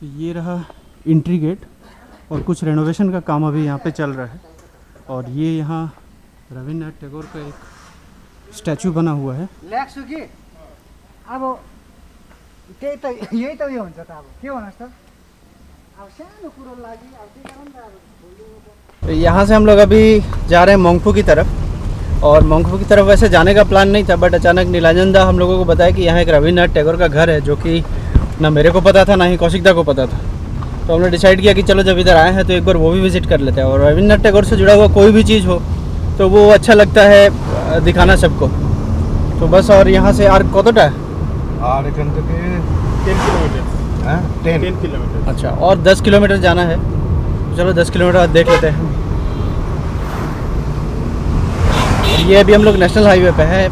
तो ये रहा एंट्री गेट और कुछ रेनोवेशन का काम अभी यहाँ पे चल रहा है। और ये यहाँ रविन्द्रनाथ टैगोर का एक स्टैचू बना हुआ है। ल्याक्छु कि अब त्यही त यही त उयो हुन्छ त अब के भन्नुहोस् त अब सानो कुरो लागि अब त्यही कारण त अब तो यहाँ से हम लोग अभी जा रहे हैं मोंगफू की तरफ। और मोंगफू की तरफ वैसे जाने का प्लान नहीं था, बट अचानक नीलांजन दा हम लोगों को बताया कि यहाँ एक रविन्द्रनाथ टैगोर का घर है, जो कि ना मेरे को पता था ना ही कौशिक दा को पता था। तो हमने डिसाइड किया कि चलो जब इधर आए हैं तो एक बार वो भी विज़िट कर लेते हैं। और रविन्द्रनाथ टैगोर से जुड़ा हुआ कोई भी चीज़ हो तो वो अच्छा लगता है दिखाना सबको। तो बस, और यहाँ से आर कतटा है? और एखान থেকে 10 किलोमीटर। हाँ 10 किलोमीटर। अच्छा, और 10 किलोमीटर जाना है। चलो 10 किलोमीटर देख लेते हैं। ये अभी हम लोग नेशनल हाईवे पे है।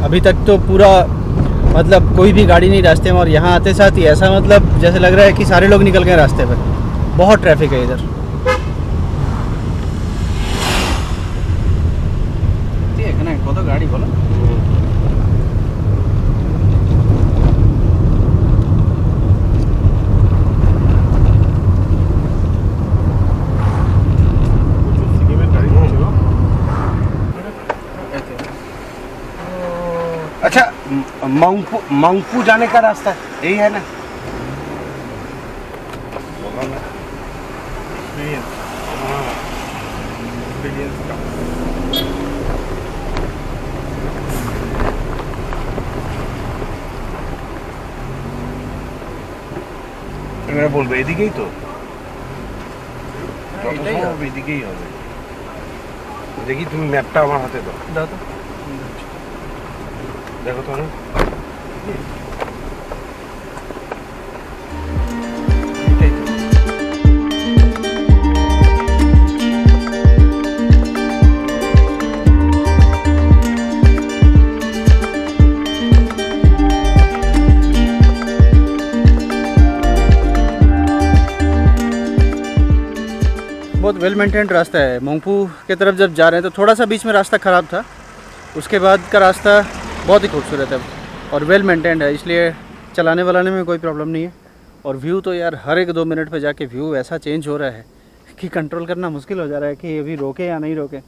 अभी तक तो पूरा मतलब कोई भी गाड़ी नहीं रास्ते में, और यहाँ आते साथ ही ऐसा मतलब जैसे लग रहा है कि सारे लोग निकल गए रास्ते पर। बहुत ट्रैफिक है इधर। कत गाड़ी बोलो। अच्छा, मंगफू जाने का रास्ता यही है ना? মেরা বলবো এদিকেই তো, এদিকেই হবে। দেখি তুমি ম্যাপটা আমার হাতে দাও। दाओ तो। देखो तो बहुत वेल मेंटेन्ड रास्ता है। मोंगफू की तरफ जब जा रहे हैं तो थोड़ा सा बीच में रास्ता ख़राब था, उसके बाद का रास्ता बहुत ही खूबसूरत है और वेल मेंटेन्ड है, इसलिए चलाने वालाने में कोई प्रॉब्लम नहीं है। और व्यू तो यार हर एक 2 मिनट पे जाके व्यू ऐसा चेंज हो रहा है कि कंट्रोल करना मुश्किल हो जा रहा है कि अभी रोके या नहीं रोके।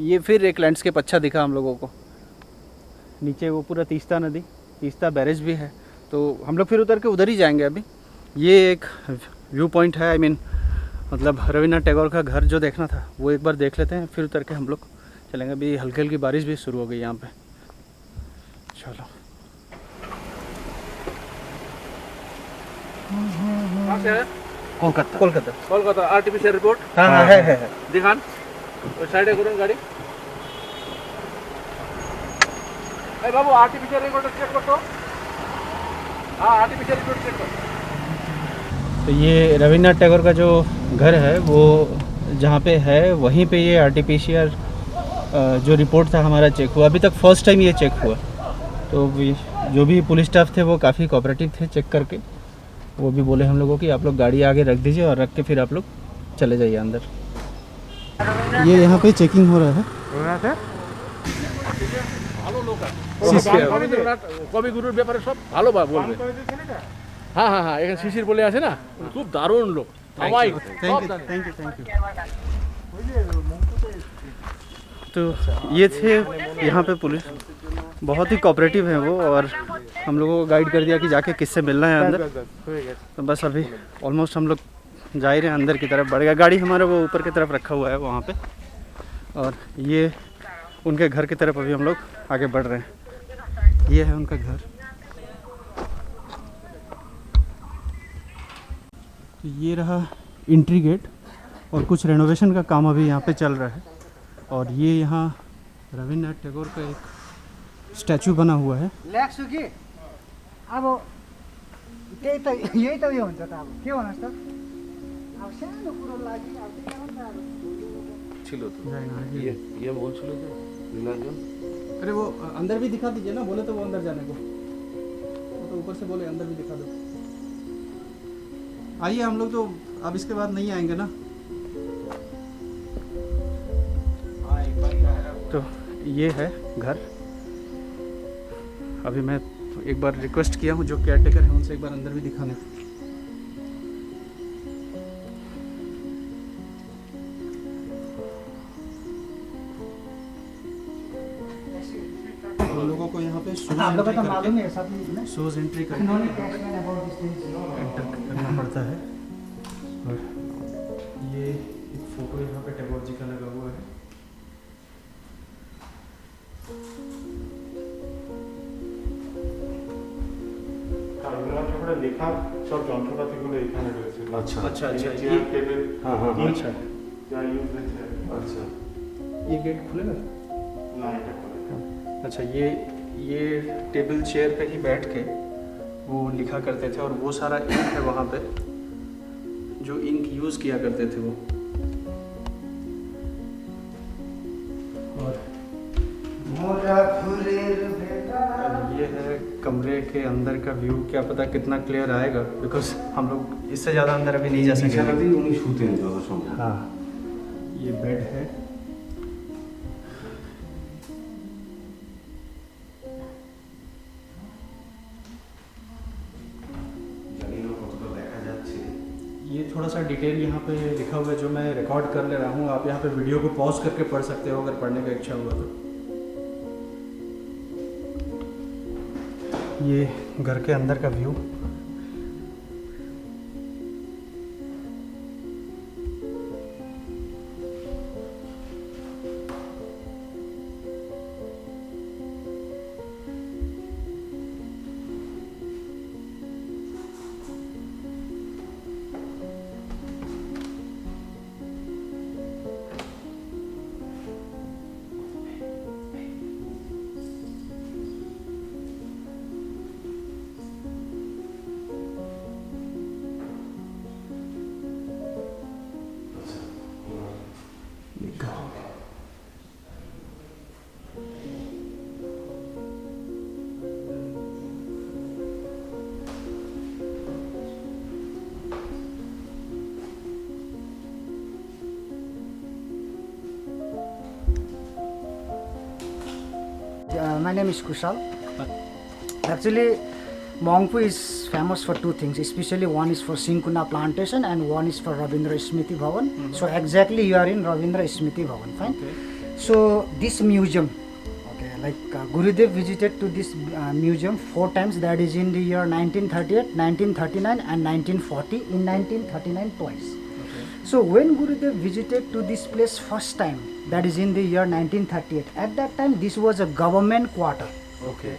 ये फिर एक लैंडस्केप अच्छा दिखा हम लोगों को। नीचे वो पूरा तीस्ता नदी, तीस्ता बैरेज भी है, तो हम लोग फिर उतर के उधर ही जाएंगे अभी। ये एक व्यू पॉइंट है, आई मीन मतलब रविन्द्रनाथ टैगोर का घर जो देखना था वो एक बार देख लेते हैं, फिर उतर के हम लोग चलेंगे। अभी हल्की हल्की बारिश भी शुरू हो गई यहाँ पे। चलो कोलकाता। कोलकाता। कोलकाता आरटीपीसीआर रिपोर्ट हाँ हाँ है दिखान ওই সাইডে করুন গাড়ি। এই বাবু আরটিপীसीआर रिपोर्ट चेक कर तो। हाँ आरटीपीसीआर रिपोर्ट चेक कर। तो ये रविन्द्रनाथ टैगोर का जो घर है वो जहाँ पे है वहीं पे ये आरटीपीसीआर जो रिपोर्ट था हमारा चेक हुआ। अभी तक फर्स्ट टाइम ये चेक हुआ। तो जो भी पुलिस स्टाफ थे वो काफ़ी कोऑपरेटिव थे चेक करके। वो भी बोले हम लोगों कि आप लोग गाड़ी आगे रख दीजिए और रख के फिर आप लोग चले जाइए अंदर। ये यहाँ पे चेकिंग हो रहा है। ভালো লোক আছে কবিগুরুর ব্যাপারে সব ভালো বলবে। হ্যাঁ হ্যাঁ হ্যাঁ, এখানে শিশির বলে আছে না, খুব দারুণ লোক। আমায় थैंक यू। तो ये थे यहाँ पे पुलिस, बहुत ही कोऑपरेटिव है वो, और हम लोगों को गाइड कर दिया कि जाके किससे मिलना है अंदर। तो बस अभी ऑलमोस्ट हम लोग जा ही रहे हैं अंदर की तरफ। बढ़ गया गाड़ी हमारा वो ऊपर की तरफ रखा हुआ है वहाँ पे, और ये उनके घर की तरफ अभी हम लोग आगे बढ़ रहे हैं। ये है उनका घर। तो ये रहा एंट्री गेट और कुछ रेनोवेशन का काम अभी यहाँ पे चल रहा है। और ये यहाँ रविन्द्रनाथ टैगोर का एक स्टैचू बना हुआ है। ल्याक्छु कि अब त्यही त यही त उयो हुन्छ त अब के भन्नुहोस् त अब सानो कुरो लागि अब त्यही कारण त अब ছিল তো ये বলছিল যে নীলাঞ্জন। अरे वो अंदर भी दिखा दीजिए ना, बोले तो वो अंदर जाने को, वो तो ऊपर से बोले अंदर भी दिखा दो। आइए, हम लोग तो अब इसके बाद नहीं आएंगे ना। तो ये है घर। अभी मैं एक बार रिक्वेस्ट किया हूँ जो केयर टेकर है उनसे एक बार अंदर भी दिखाने। शूज आप लोगों को तो एंट्री मालूम ही है सब ना शूज एंट्री करके इन्होंने explain about this things enter करना पड़ता है। और ये एक फ़ोटो यहाँ पे टैगोर जी का लगा हुआ है। লেখার সব যন্ত্রপাতিগুলো এখানে রয়েছে। अच्छा अच्छा চেয়ার, ये টেবিল, हाँ हाँ हाँ अच्छा যা ইউজ হয়েছে। अच्छा ये गेट खुलेगा। না এটা করে अच्छा ये टेबल चेयर पे ही बैठ के वो लिखा करते थे और वो सारा इंक है वहाँ पे जो इंक यूज़ किया करते थे वो। और ये है कमरे के अंदर का व्यू। क्या पता कितना क्लियर आएगा, बिकॉज हम लोग इससे ज़्यादा अंदर अभी नहीं जा सकेंगे। বিছানাতেই উনি শুতেন যত সম্ভব। हाँ ये बेड है। জানি না কতটা দেখা যাচ্ছে। ये थोड़ा सा डिटेल यहाँ पे लिखा हुआ है जो मैं रिकॉर्ड कर ले रहा हूँ। आप यहाँ पे वीडियो को पॉज करके पढ़ सकते हो अगर पढ़ने का इच्छा हुआ तो। ये घर के अंदर का view. My name is Kushal. Actually, Mongpu is famous for two things, especially one is for Sinkuna plantation and one is for Rabindra Smriti Bhavan. So exactly you are in Rabindra Smriti Bhavan, fine. So this museum, okay, like Gurudev visited to this museum 4 times, that is in the year 1938, 1939 and 1940, in 1939 twice. So when Gurudev visited to this place first time, that is in the year 1938, at that time this was a government quarter. Okay.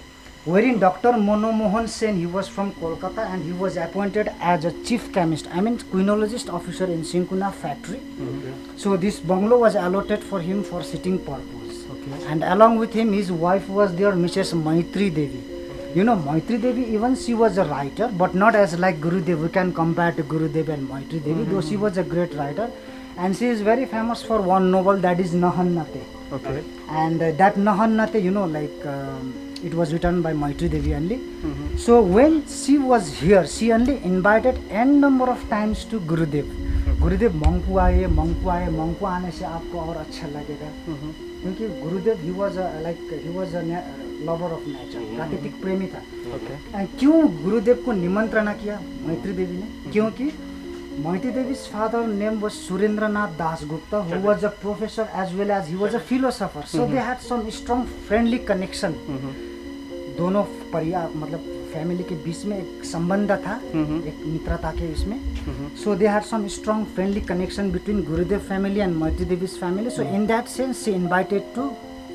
Wherein Dr. Monomohan Sen, he was from Kolkata and he was appointed as a chief chemist, I mean quinologist officer in Sinkuna factory. So this bungalow was allotted for him for sitting purpose. Okay. And along with him, his wife was there, Mrs. Maitri Devi. You know, Maitri Devi, even she was a writer, but not as like Gurudev. We can compare to Gurudev and Maitri Devi, though she was a great writer. And she is very famous for one novel, that is Nahan Nate. Okay. And that Nahan Nate, you know, like it was written by Maitri Devi only. So when she was here, she only invited n number of times to Gurudev. गुरुदेव मंगपू आए, मंगपू आने से आपको और अच्छा लगेगा, क्योंकि गुरुदेव he was a lover of nature, प्राकृतिक प्रेमी था। एंड क्यों गुरुदेव को निमंत्रण किया मैत्री देवी ने? क्योंकि मैत्री देवी's father name was Surendranath Dasgupta, who was a professor as well as he was a philosopher. So they had some strong friendly connection. दोनों परिवार मतलब फैमिली के बीच में एक संबंध था, एक मित्रता के इसमें. So they had some strong friendly connection between Gurudev family and Maitri Devi's family. So in that sense, she invited to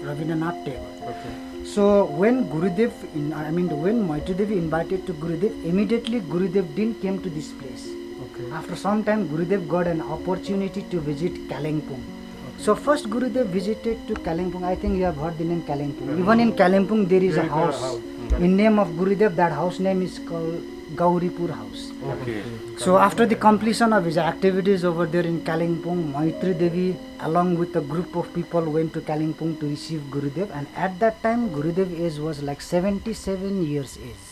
Rabindranath Tagore. So when when Maitri Devi invited to Gurudev, immediately Gurudev didn't came to this place. After some time, Gurudev got an opportunity to visit Kalimpong. So first Gurudev visited to Kalimpong. I think you have heard the name Kalimpong. Even in Kalimpong there is a house in name of Gurudev. That house name is called Gauripur House. So after the completion of his activities over there in Kalimpong, Maitri Devi along with a group of people went to Kalimpong to receive Gurudev. And at that time Gurudev age was like 77 years age.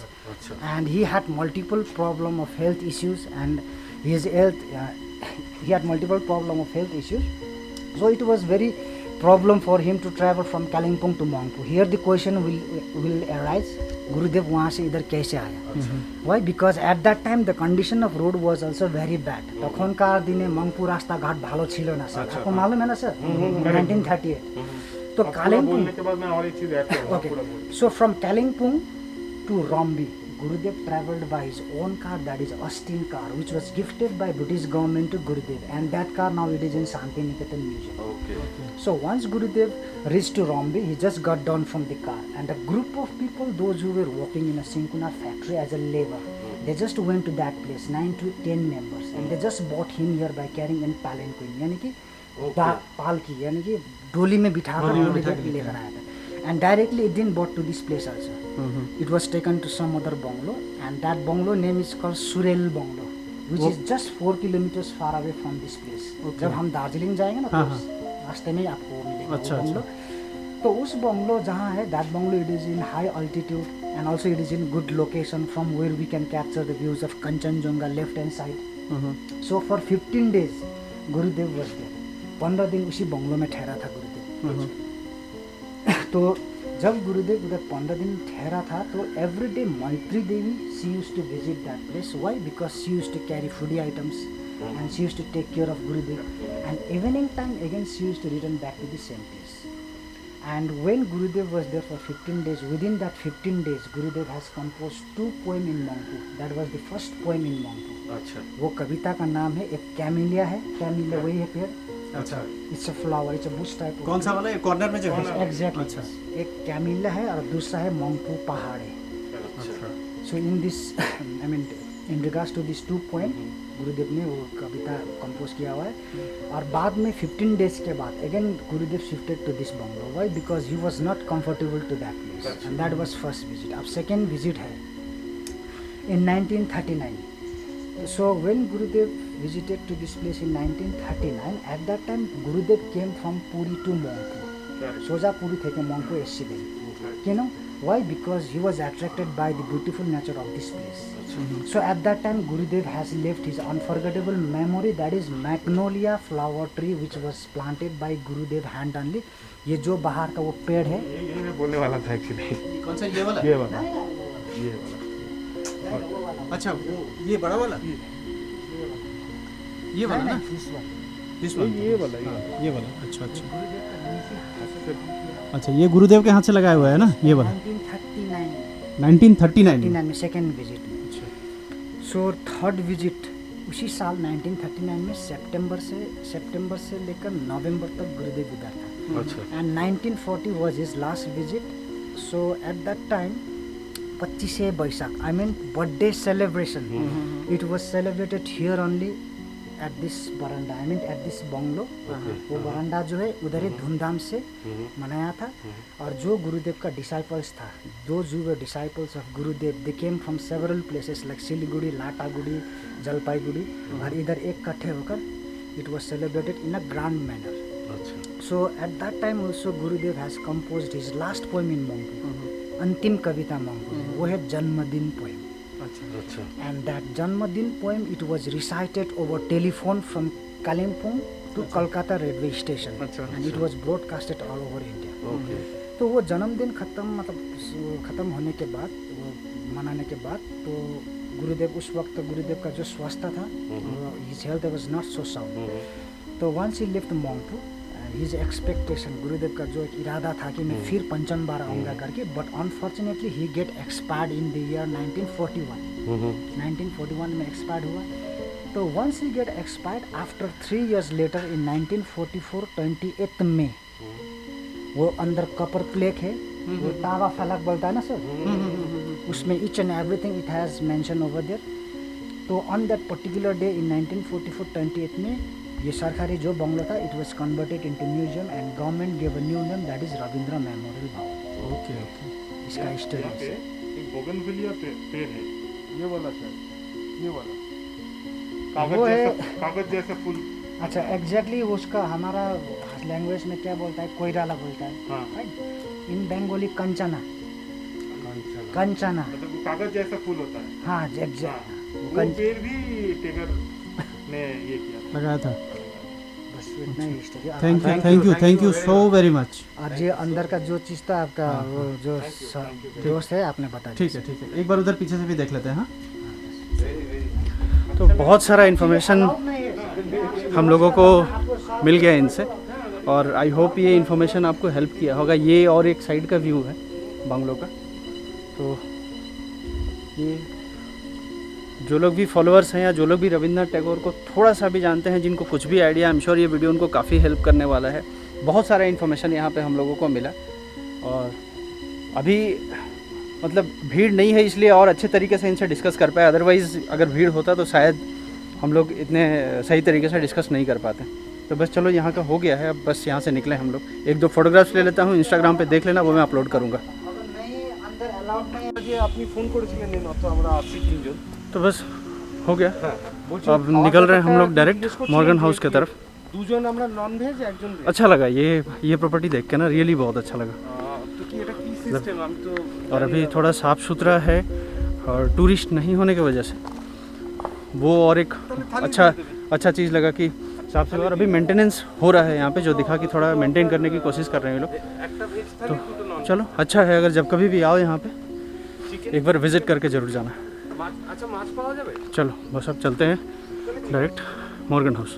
And he had multiple problem of health issues, and his health he had multiple problem of health issues. So it was very problem for him to travel from Kalimpong to Mongpu. Here the question will arise, Gurudev वहाँ से इधर कैसे आया? Why? Because at that time the condition of road was also very bad. तखनकार दिने मङ्पु रास्ता घाट भालो छिलो ना सर. आपको मालूम है ना सर? 1938. तो अब पूरा कालिम्पोंग बोलने के बाद मैं और एक चीज ऐड करूंगा Okay. पूरा बोल So from Kalimpong to Rombi, Gurudev travelled by his own car, that is Austin car, which was gifted by British government to Gurudev, and that car now it is in Santiniketan Museum. Okay So once Gurudev reached to Rombi, he just got down from the car, and a group of people, those who were working in a Sinkuna factory as a labor, they just went to that place, 9 to 10 members, and they just brought him here by carrying in palanquin, यानी कि पालकी, यानी कि डोली में बिठाकर Gurudev लेकर आया था. And directly it didn't brought to this place also. It was taken to some other bungalow, and that bungalow name is called Surel Bungalow, which is just 4 kilometers far away from this place. जब हम दार्जिलिंग जाएंगे ना तो उस रास्ते में ही आपको मिलेगा वो बंगलो. तो उस बंगलो जहाँ है, that bungalow it is in high altitude and also it is in good location from where we can capture the views of Kanchenjunga left hand side. So for 15 days Gurudev was there. 15 दिन उसी bungalow में ठहरा था गुरुदेव. तो जब गुरुदेव उधर 15 दिन ठहरा था तो every day Maitri Devi she used to visit that place. Why? Because she used to carry foodie items and she used to take care of Gurudev, and evening time again she used to return back to the same place. And when Gurudev was there for 15 days, within that 15 days Gurudev has composed 2 poems in Mongpu. That was the first poem in Mongpu. আচ্ছা वो कविता का नाम है, एक camellia है. Camellia वही है पेड़. अच्छा, it's a flower, it's a bush type. कौन सा वाला है? कॉर्नर में जो है? एग्जैक्टली. अच्छा. एक कैमिलिया है और दूसरा है मोंगपू पहाड़ है. अच्छा. So in this I mean in regards to this 2 poem Gurudev ने वो कविता कंपोज किया हुआ है. और बाद में 15 डेज के बाद again Gurudev shifted to this bungalow. Why? Because he was not comfortable to that place, and that was first visit. अब सेकेंड विजिट है in 1939. So when Gurudev visited to this place in 1939, at that time Gurudev came from Puri to Mongpu. Soja Puri theke Mongpu SCB. You know why? Because he was attracted by the beautiful nature of this place. So at that time Gurudev has left his unforgettable memory, that is magnolia flower tree which was planted by Gurudev hand only. ये जो बाहर का वो पेड़ है, यही मैं बोलने वाला था एक्चुअली. कौन सा? ये वाला? ये वाला. अच्छा, वो ये बड़ा वाला? ये वाला ना? this one. This one? ये वाला ये वाला. अच्छा अच्छा. अच्छा, ये गुरुदेव के हाथ से लगाया हुआ है ना ये वाला? 1939 में. में सेकेंड विजिट में. सो थर्ड विजिट उसी साल 1939 में सितंबर से लेकर नवंबर तक गुरुदेव उधर था. अच्छा and 1940 was his last visit. So at that time 25 Baisakh, I mean birthday celebration, it was celebrated here only at this veranda, I mean at this bungalow. वो बरांडा जो है उधर ही धूमधाम से मनाया था. और जो गुरुदेव का डिसाइपल्स था, दो जो disciples of Gurudev, they came from several places like Siliguri, Lataguri, Jalpaiguri, और इधर इकट्ठे होकर it was celebrated in a grand manner. So at that time also Gurudev has composed his last poem in Mungpoo, अंतिम कविता मोंगपू में, वो है जन्मदिन पोएम. अच्छा And that Janmadin poem, it was recited over telephone from Kalimpong to Kolkata railway station, and it was broadcasted all over India. Okay तो वो जन्मदिन खत्म होने के बाद, वो मनाने के बाद, तो गुरुदेव उस वक्त गुरुदेव का जो स्वास्थ्य था, his health was not so sound. तो once he left Mongpu, his expectation, गुरुदेव का जो एक इरादा था कि मैं फिर पंचम बार आऊँगा करके, but unfortunately he get expired in the year 1941. 1941 में एक्सपायर्ड हुआ. तो once he get expired after 3 years later in 1944 28 में, वो अंदर कपर प्लेक है, वो तावा फलक बोलता है ना सर, उसमें each and everything it has mention over there. तो on that particular day in 1944 28 में ये सरकारी जो बंगलो था, it was converted into museum and government give a new name, that is Rabindra memorial Bhavan. Okay okay. इसका history यहाँ पे है. एक बोगनविलिया पेड़ है, ये वाला शायद, ये वाला वो है. कागज जैसा फूल. अच्छा, एग्जैक्टली उसका हमारा लैंग्वेज में क्या बोलता है, कोयराला बोलता है. हाँ. इन बंगाली कंचना. कंचना. मतलब वो कागज जैसा फूल होता है. हाँ हाँ. एग्जैक्ट. वो पेड़ भी टेगर ने ये किया. लगाया था. बस इतना ही history. Thank you so very much. और ये अंदर का जो चीज़ था आपका, वो जो दोस्त है आपने बता दिया. ठीक है. एक बार उधर पीछे से भी देख लेते हैं. हाँ, तो बहुत सारा इन्फॉर्मेशन हम लोगों को मिल गया इनसे. और आई होप ये इन्फॉर्मेशन आपको हेल्प किया होगा। ये और एक साइड का व्यू है बंगलो का। तो ये जो लोग भी फॉलोअर्स हैं या जो लोग भी रविंद्रनाथ टैगोर को थोड़ा सा भी जानते हैं, जिनको कुछ भी आइडिया, आई एम श्योर ये वीडियो उनको काफ़ी हेल्प करने वाला है। बहुत सारा इन्फॉर्मेशन यहाँ पे हम लोगों को मिला और अभी मतलब भीड़ नहीं है इसलिए और अच्छे तरीके से इनसे डिस्कस कर पाए। अदरवाइज़ अगर भीड़ होता तो शायद हम लोग इतने सही तरीके से डिस्कस नहीं कर पाते। तो बस चलो यहाँ का हो गया है, अब बस यहाँ से निकले हम लोग। एक दो फोटोग्राफ्स ले लेता हूँ, इंस्टाग्राम पे देख लेना, वो मैं अपलोड करूँगा। আপনি ফোন করেছিলেন অত আমরা আসছি তিনজন। तो बस हो गया, বলছি अब निकल रहे हैं हम लोग डायरेक्ट मॉर्गन हाउस की तरफ। দুজন আমরা নন ভেজ একজন ভেজ। अच्छा लगा ये प्रॉपर्टी देख के ना, रियली बहुत अच्छा लगा। তো কি এটা কি সিস্টেম আমি তো और अभी थोड़ा साफ़ सुथरा है और टूरिस्ट नहीं होने की वजह से वो और एक अच्छा चीज़ लगा कि साफ सुथरा। और अभी मेंटेनेंस हो रहा है यहाँ पे, जो दिखा कि थोड़ा मेंटेन करने की कोशिश कर रहे हैं ये लोग। একটা ভেজ तो থালি দুটো নন। चलो अच्छा है, अगर जब कभी भी आओ यहाँ पे एक बार विज़िट करके ज़रूर जाना। আচ্ছা মাছ পাওয়া যাবে? चलो बस अब चलते हैं डायरेक्ट मॉर्गन हाउस।